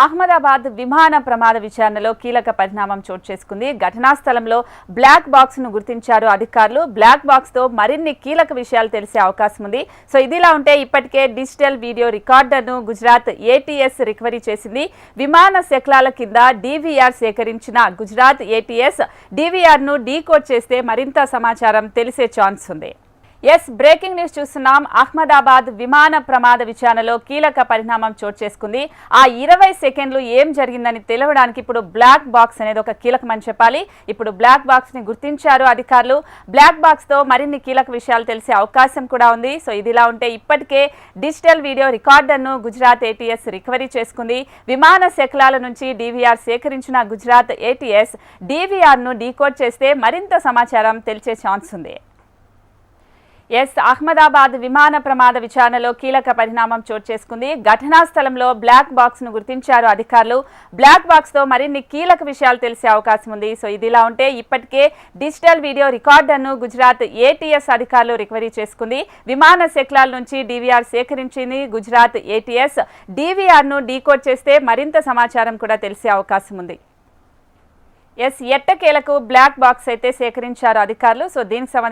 అహ్మదాబాద్ విమాన ప్రమాద విచారణలో కీలక పరిణామం చోటు చేసుకుంది. ఘటనా స్థలంలో బ్లాక్ బాక్స్ ను గుర్తించారు అధికారులు. బ్లాక్ బాక్స్ తో మరిన్ని కీలక విషయాలు తెలిసే అవకాశం ఉంది. సో ఇదిలా ఉంటే ఇప్పటికే డిజిటల్ వీడియో రికార్డర్ ను గుజరాత్ ఏటీఎస్ రికవరీ చేసింది. విమాన శకలాల కింద డీవీఆర్ సేకరించిన గుజరాత్ ఏటీఎస్ డీవీఆర్ ను డీకోడ్ చేస్తే మరింత సమాచారం తెలిసే ఛాన్స్ ఉంది. బ్రేకింగ్ న్యూస్ చూస్తున్నాం. అహ్మదాబాద్ విమాన ప్రమాద విచారణలో కీలక పరిణామం చోటు చేసుకుంది. ఆ 20 సెకండ్లు ఏం జరిగిందని తెలవడానికి ఇప్పుడు బ్లాక్ బాక్స్ అనేది ఒక కీలకమని చెప్పాలి. ఇప్పుడు బ్లాక్ బాక్స్ ని గుర్తించారు అధికారులు. బ్లాక్ బాక్స్ తో మరిన్ని కీలక విషయాలు తెలిసే అవకాశం కూడా ఉంది. సో ఇదిలా ఉంటే ఇప్పటికే డిజిటల్ వీడియో రికార్డర్ ను గుజరాత్ ఏటీఎస్ రికవరీ చేసుకుంది. విమాన శకలాల నుంచి డీవీఆర్ సేకరించిన గుజరాత్ ఏటీఎస్ డీవీఆర్ ను డీకోడ్ చేస్తే మరింత సమాచారం తెలిసే ఛాన్స్ ఉంది. అహ్మదాబాద్ విమాన ప్రమాద విచారణలో కీలక పరిణామం చోటు చేసుకుంది. ఘటనా స్థలంలో బ్లాక్ బాక్స్ ను గుర్తించారు అధికారులు. బ్లాక్ బాక్స్ తో మరిన్ని కీలక విషయాలు తెలిసే అవకాశం ఉంది. సో ఇదిలా ఉంటే ఇప్పటికే డిజిటల్ వీడియో రికార్డర్ ను గుజరాత్ ఏటీఎస్ అధికారులు రికవరీ చేసుకుంది. విమాన శకలాల నుంచి డీవీఆర్ సేకరించింది గుజరాత్ ఏటీఎస్. డీవీఆర్ ను డీకోడ్ చేస్తే మరింత సమాచారం కూడా తెలిసే అవకాశం ఉంది. ఎట్టకేలకు బ్లాక్ బాక్స్ అయితే సేకరించారు అధికారులు. సో దీనికి సంబంధించి